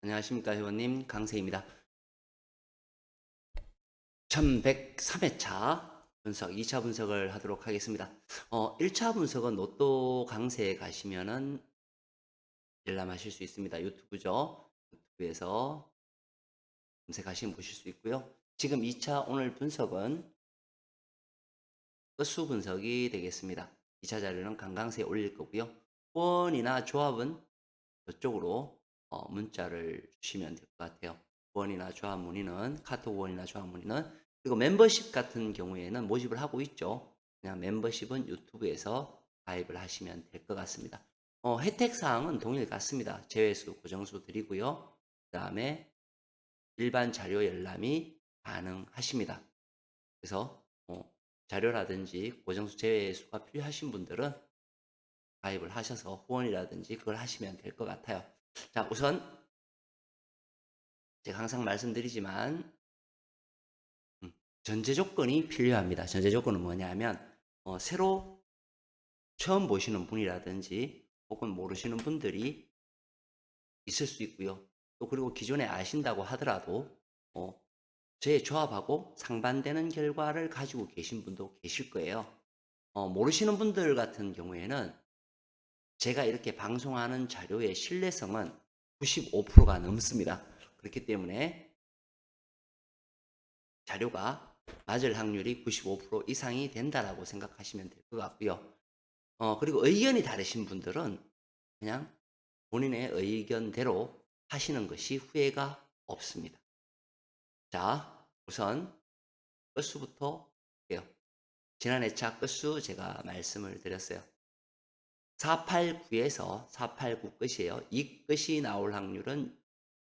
안녕하십니까 회원님 강세입니다. 1103회차 분석 2차 분석을 하도록 하겠습니다. 1차 분석은 로또 강세에 가시면은 열람하실 수 있습니다. 유튜브죠. 유튜브에서 검색하시면 보실 수 있고요. 지금 2차 오늘 분석은 끝수 분석이 되겠습니다. 2차 자료는 강강세에 올릴 거고요. 후원이나 조합은 이쪽으로 문자를 주시면 될 것 같아요. 후원이나 조합 문의는 카톡 후원이나 조합 문의는 그리고 멤버십 같은 경우에는 모집을 하고 있죠. 그냥 멤버십은 유튜브에서 가입을 하시면 될 것 같습니다. 혜택 사항은 동일 같습니다. 제외수 고정수 드리고요. 그 다음에 일반 자료 열람이 가능하십니다. 그래서 자료라든지 고정수 제외수가 필요하신 분들은 가입을 하셔서 후원이라든지 그걸 하시면 될 것 같아요. 자, 우선 제가 항상 말씀드리지만 전제 조건이 필요합니다. 전제 조건은 뭐냐면 새로 처음 보시는 분이라든지 혹은 모르시는 분들이 있을 수 있고요. 또 그리고 기존에 아신다고 하더라도 제 조합하고 상반되는 결과를 가지고 계신 분도 계실 거예요. 모르시는 분들 같은 경우에는 제가 이렇게 방송하는 자료의 신뢰성은 95%가 넘습니다. 그렇기 때문에 자료가 맞을 확률이 95% 이상이 된다라고 생각하시면 될 것 같고요. 그리고 의견이 다르신 분들은 그냥 본인의 의견대로 하시는 것이 후회가 없습니다. 자, 우선 끝수부터 볼게요. 지난 회차 끝수 제가 말씀을 드렸어요. 489에서 489 끝이에요. 이 끝이 나올 확률은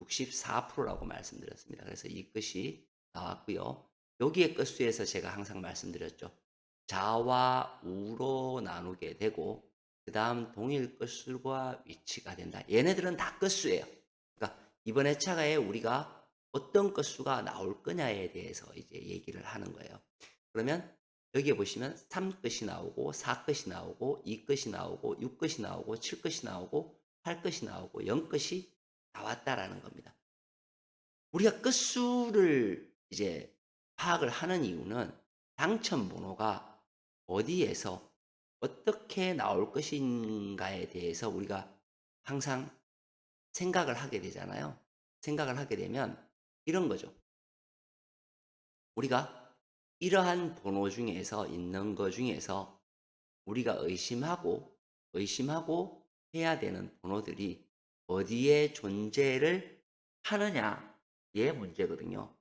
64%라고 말씀드렸습니다. 그래서 이 끝이 나왔고요. 여기에 끝수에서 제가 항상 말씀드렸죠. 좌와 우로 나누게 되고 그 다음 동일 끝수와 위치가 된다. 얘네들은 다 끝수예요. 그러니까 이번 회차가에 우리가 어떤 끝수가 나올 거냐에 대해서 이제 얘기를 하는 거예요. 그러면 여기에 보시면 3끝이 나오고 4끝이 나오고 2끝이 나오고 6끝이 나오고 7끝이 나오고 8끝이 나오고 0끝이 나왔다라는 겁니다. 우리가 끝수를 이제 파악을 하는 이유는 당첨 번호가 어디에서 어떻게 나올 것인가에 대해서 우리가 항상 생각을 하게 되잖아요. 생각을 하게 되면 이런 거죠. 우리가 이러한 번호 중에서 있는 것 중에서 우리가 의심하고 해야 되는 번호들이 어디에 존재를 하느냐의 문제거든요.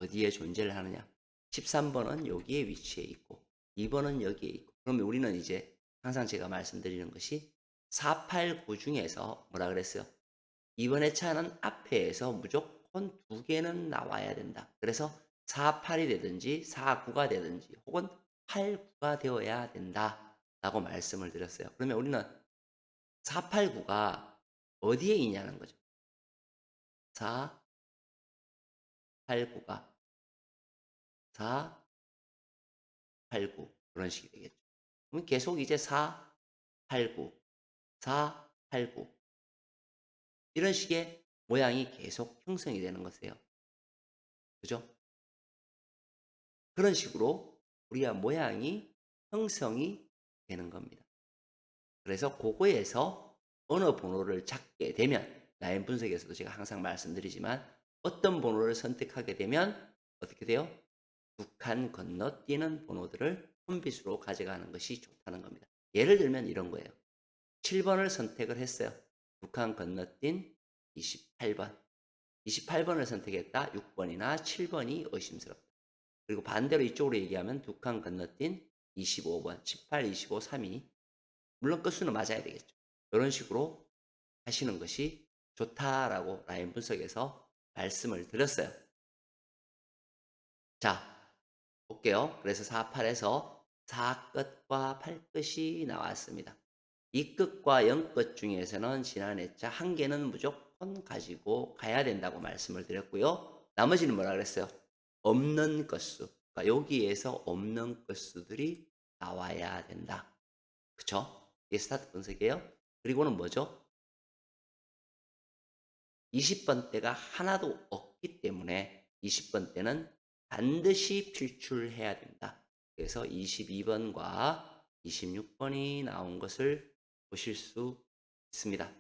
어디에 존재를 하느냐. 13번은 여기에 위치해 있고 2번은 여기에 있고 그러면 우리는 이제 항상 제가 말씀드리는 것이 489 중에서 뭐라 그랬어요? 이번 회차는 앞에서 무조건 두 개는 나와야 된다. 그래서 48이 되든지 49가 되든지 혹은 89가 되어야 된다. 라고 말씀을 드렸어요. 그러면 우리는 489가 어디에 있냐는 거죠. 4, 8, 9가 4, 8, 9 그런 식이 되겠죠. 그럼 계속 이제 4, 8, 9, 4, 8, 9 이런 식의 모양이 계속 형성이 되는 것이에요. 그죠? 그런 식으로 우리가 모양이 형성이 되는 겁니다. 그래서 그거에서 어느 번호를 찾게 되면 라인 분석에서도 제가 항상 말씀드리지만 어떤 번호를 선택하게 되면 어떻게 돼요? 두 칸 건너뛰는 번호들을 콤비수로 가져가는 것이 좋다는 겁니다. 예를 들면 이런 거예요. 7번을 선택을 했어요. 두 칸 건너뛴 28번. 28번을 선택했다. 6번이나 7번이 의심스럽다. 그리고 반대로 이쪽으로 얘기하면 두 칸 건너뛴 25번, 18, 25, 3이 물론 끝수는 맞아야 되겠죠. 이런 식으로 하시는 것이 좋다라고 라인 분석에서 말씀을 드렸어요. 자, 볼게요. 그래서 48에서 4끝과 8끝이 나왔습니다. 2끝과 0끝 중에서는 지난 회차 한 개는 무조건 가지고 가야 된다고 말씀을 드렸고요. 나머지는 뭐라 그랬어요? 없는 끝수. 그러니까 여기에서 없는 끝수들이 나와야 된다. 그쵸? 이게 스타트 분석이에요. 그리고는 뭐죠? 20번대가 하나도 없기 때문에 20번대는 반드시 필출해야 됩니다. 그래서 22번과 26번이 나온 것을 보실 수 있습니다.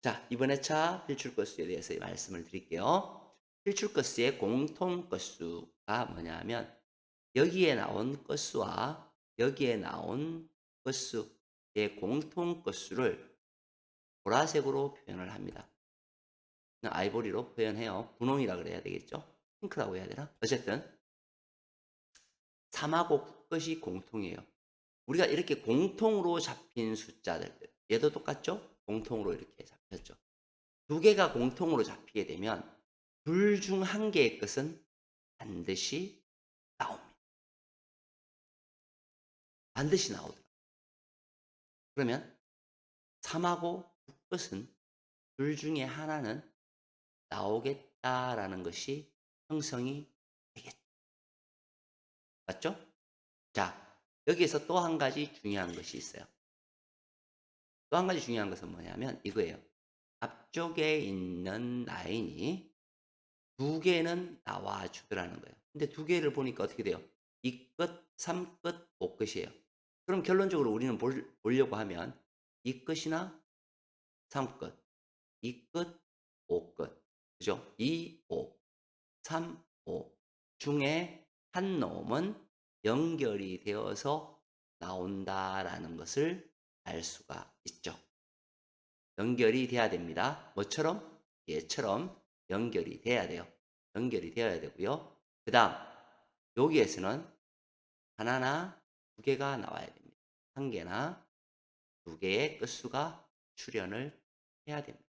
자, 이번 회차 필출 건수에 대해서 말씀을 드릴게요. 필출 건수의 공통 건수가 뭐냐면 여기에 나온 건수와 여기에 나온 건수의 공통 건수를 보라색으로 표현을 합니다. 아이보리로 표현해요. 분홍이라 그래야 되겠죠? 핑크라고 해야 되나? 어쨌든 3하고 9것이 공통이에요. 우리가 이렇게 공통으로 잡힌 숫자들, 얘도 똑같죠? 공통으로 이렇게 잡혔죠. 두 개가 공통으로 잡히게 되면 둘 중 한 개의 것은 반드시 나옵니다. 반드시 나오더라고요. 그러면 3하고 9것은 둘 중에 하나는 나오겠다라는 것이 형성이 되겠죠. 맞죠? 자, 여기에서 또 한 가지 중요한 것이 있어요. 또 한 가지 중요한 것은 뭐냐면 이거예요. 앞쪽에 있는 라인이 두 개는 나와주더라는 거예요. 근데 두 개를 보니까 어떻게 돼요? 2끝, 3끝, 5끝이에요. 그럼 결론적으로 우리는 보려고 하면 2끝이나 3끝, 2끝, 5끝. 그죠? 2, 5, 3, 5 중에 한 놈은 연결이 되어서 나온다라는 것을 알 수가 있죠. 연결이 돼야 됩니다. 뭐처럼? 얘처럼 연결이 돼야 돼요. 연결이 되어야 되고요. 그 다음 여기에서는 하나나 두 개가 나와야 됩니다. 한 개나 두 개의 끝수가 출현을 해야 됩니다.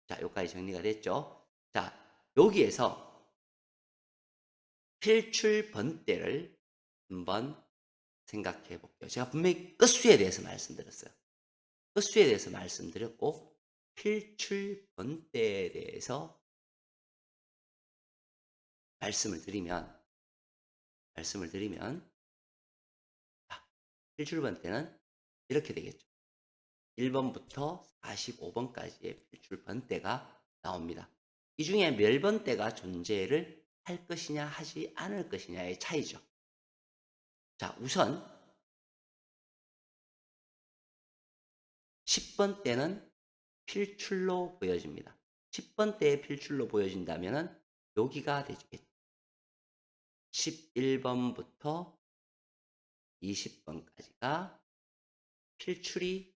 자, 여기까지 정리가 됐죠? 자, 여기에서 필출 번대를 한번 생각해 볼게요. 제가 분명히 끝수에 대해서 말씀드렸어요. 끝수에 대해서 말씀드렸고 필출 번대에 대해서 말씀을 드리면 필출 번대는 이렇게 되겠죠. 1번부터 45번까지의 필출 번대가 나옵니다. 이 중에 몇 번대가 존재를 할 것이냐 하지 않을 것이냐의 차이죠. 자, 우선 10번대는 필출로 보여집니다. 10번대의 필출로 보여진다면 여기가 되겠죠. 11번부터 20번까지가 필출이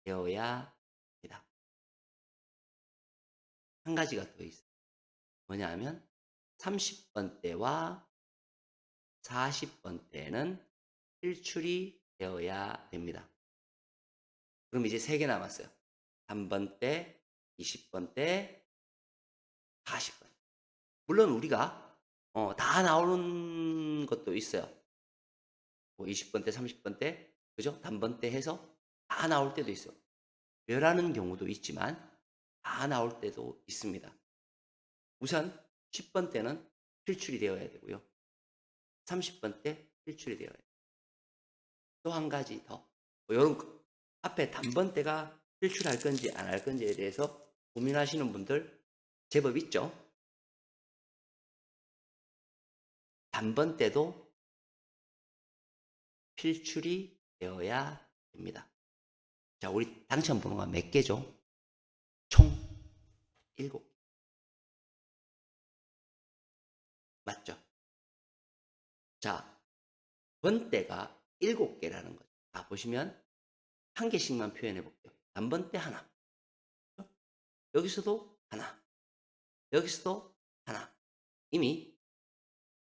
되어야 합니다. 한 가지가 더 있어요. 뭐냐 하면 30번대와 40번대는 필출이 되어야 됩니다. 그럼 이제 3개 남았어요. 3번대, 20번대, 40번. 물론 우리가 다 나오는 것도 있어요. 뭐 20번대, 30번대, 그죠? 단번대 해서 다 나올 때도 있어. 멸하는 경우도 있지만 다 나올 때도 있습니다. 우선 10번대는 필출이 되어야 되고요. 30번대 필출이 되어야 돼요. 또 한 가지 더. 뭐 이런 앞에 단번대가 필출할 건지 안 할 건지에 대해서 고민하시는 분들 제법 있죠. 단번대도 필출이 되어야 됩니다. 자, 우리 당첨 번호가 몇 개죠? 총 7개. 맞죠? 자, 번대가 7개라는 거죠. 자, 보시면 한 개씩만 표현해 볼게요. 단번대 하나. 여기서도 하나. 여기서도 하나. 이미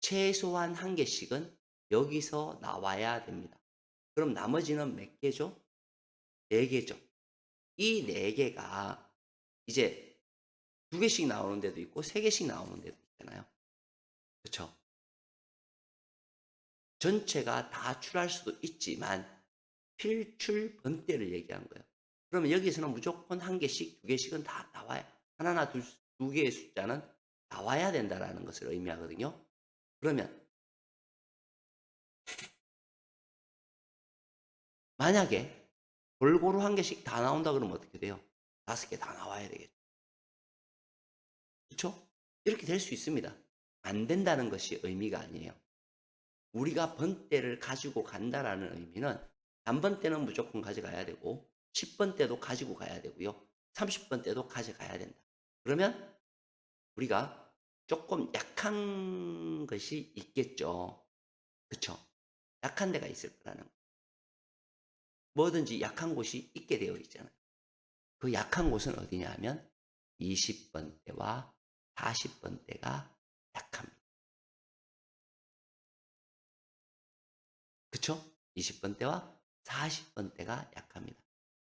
최소한 한 개씩은 여기서 나와야 됩니다. 그럼 나머지는 몇 개죠? 4개죠. 이 4개가 이제 2개씩 나오는 데도 있고 3개씩 나오는 데도 있잖아요. 그렇죠? 전체가 다 출할 수도 있지만 필출 번대를 얘기한 거예요. 그러면 여기서는 무조건 한 개씩, 2개씩은 다 나와야, 하나나 두 개의 숫자는 나와야 된다는 것을 의미하거든요. 그러면 만약에 골고루 한 개씩 다 나온다 그러면 어떻게 돼요? 5개 다 나와야 되겠죠. 그렇죠? 이렇게 될 수 있습니다. 안 된다는 것이 의미가 아니에요. 우리가 번대를 가지고 간다라는 의미는 단번 때는 무조건 가져가야 되고 10번 때도 가지고 가야 되고요. 30번 때도 가져가야 된다. 그러면 우리가 조금 약한 것이 있겠죠. 그쵸? 약한 데가 있을 거라는 거. 뭐든지 약한 곳이 있게 되어 있잖아요. 그 약한 곳은 어디냐 하면 20번 대와 40번 대가 약합니다. 그쵸? 20번 대와 40번 대가 약합니다.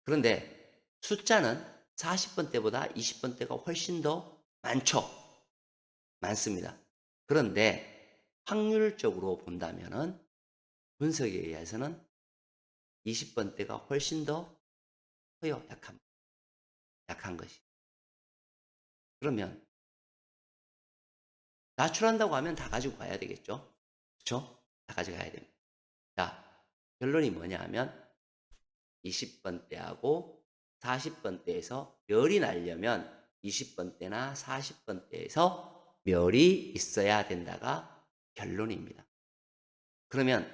그런데 숫자는 40번 대보다 20번 대가 훨씬 더 많죠. 많습니다. 그런데 확률적으로 본다면은 분석에 의해서는 20번 대가 훨씬 더 커요. 약한 것이. 그러면 낮출한다고 하면 다 가지고 가야 되겠죠. 그쵸? 다 가져가야 됩니다. 자, 결론이 뭐냐 하면 20번 대하고 40번 대에서 멸이 나려면 20번 대나 40번 대에서 멸이 있어야 된다가 결론입니다. 그러면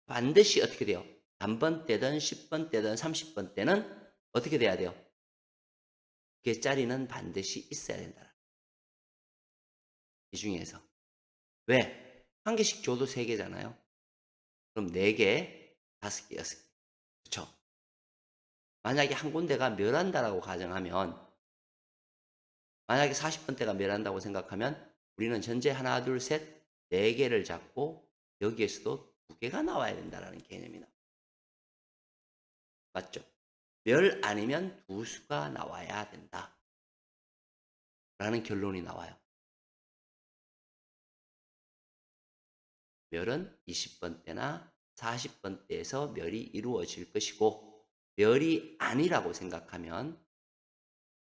반드시 어떻게 돼요? 단번 때든 10번 때든 30번 때는 어떻게 돼야 돼요? 개짜리는 반드시 있어야 된다. 이 중에서. 왜? 한 개씩 줘도 3개잖아요. 그럼 4개, 5개, 6개. 그쵸? 만약에 한 군데가 멸한다라고 가정하면, 만약에 40번대가 멸한다고 생각하면 우리는 전제 하나, 둘, 셋, 4개를 잡고 여기에서도 2개가 나와야 된다는 개념이 나와요. 맞죠? 멸 아니면 2수가 나와야 된다. 라는 결론이 나와요. 멸은 20번대나 40번대에서 멸이 이루어질 것이고, 멸이 아니라고 생각하면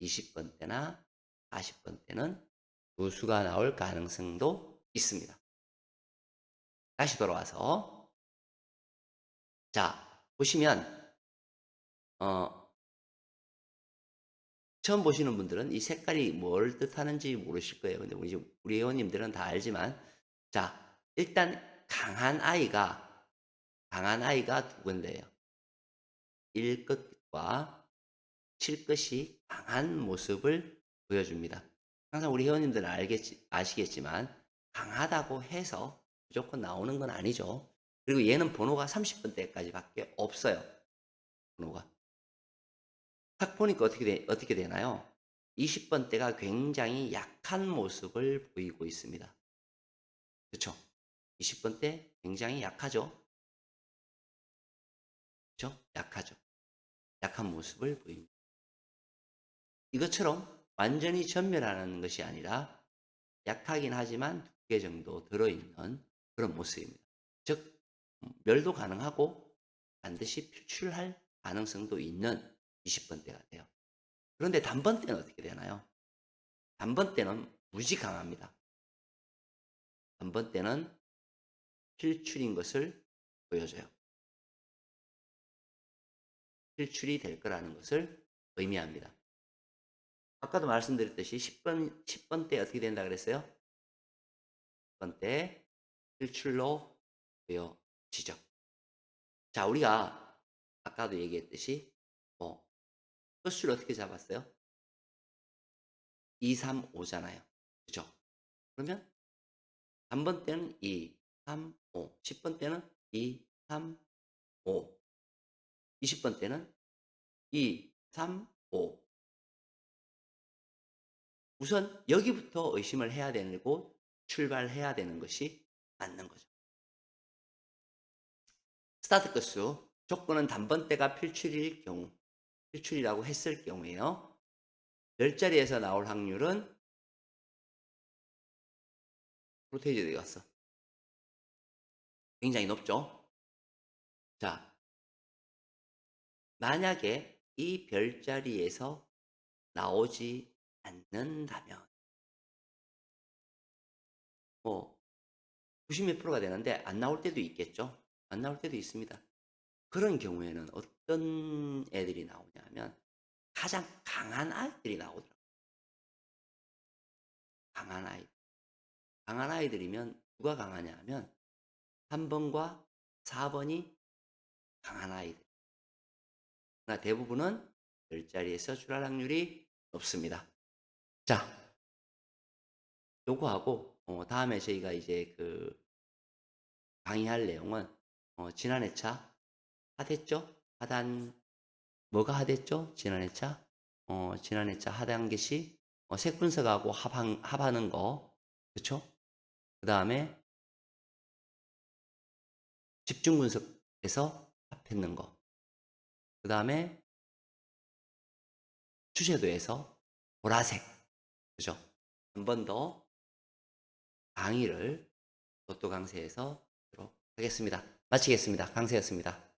20번대나 40번대는 2수가 나올 가능성도 있습니다. 다시 돌아와서, 자, 보시면, 처음 보시는 분들은 이 색깔이 뭘 뜻하는지 모르실 거예요. 근데 우리 회원님들은 다 알지만, 자, 일단 강한 아이가 두 군데예요. 1끝과 7끝이 강한 모습을 보여줍니다. 항상 우리 회원님들은 아시겠지만, 강하다고 해서 무조건 나오는 건 아니죠. 그리고 얘는 번호가 30번대까지 밖에 없어요. 번호가. 딱 보니까 어떻게 되나요? 20번대가 굉장히 약한 모습을 보이고 있습니다. 그렇죠? 20번대 굉장히 약하죠? 그렇죠? 약하죠. 약한 모습을 보입니다. 이것처럼 완전히 전멸하는 것이 아니라 약하긴 하지만 2개 정도 들어있는 그런 모습입니다. 즉, 멸도 가능하고 반드시 표출할 가능성도 있는 20번대가 돼요. 그런데 단번대는 어떻게 되나요? 단번대는 무지 강합니다. 단번대는 필출인 것을 보여줘요. 필출이 될 거라는 것을 의미합니다. 아까도 말씀드렸듯이 10번 때 어떻게 된다 그랬어요? 10번 때 필출로 보여지죠. 자, 우리가 아까도 얘기했듯이 횟수를 어떻게 잡았어요? 2, 3, 5잖아요. 그죠? 그러면 단번 때는 2, 3, 5, 10번 때는 2, 3, 5, 20번 때는 2, 3, 5. 우선 여기부터 의심을 해야 되고 출발해야 되는 것이 맞는 거죠. 스타트 끝수 조건은 단번대가 필출이라고 했을 경우에요. 10자리에서 나올 확률은 프로테이즈 어디 갔어? 굉장히 높죠. 자, 만약에 이 별자리에서 나오지 않는다면 90 몇 프로가 되는데 안 나올 때도 있겠죠. 안 나올 때도 있습니다. 그런 경우에는 어떤 애들이 나오냐 하면 가장 강한 아이들이 나오더라고요. 강한 아이. 강한 아이들이면 누가 강하냐 하면 3 번과 4 번이 강한 아이들. 그러나 대부분은 10 자리에서 출할 확률이 높습니다. 자, 요거하고 다음에 저희가 이제 강의할 내용은 지난 회차 하됐죠? 하단 뭐가 하됐죠? 지난 회차? 지난 회차 하단 것이 색 분석하고 합하는 거. 그쵸? 그다음에 집중 분석해서 합했는 거. 그다음에 주제도에서 보라색. 그죠? 한 번 더 강의를 로또 강세에서 하도록 하겠습니다. 마치겠습니다. 강세였습니다.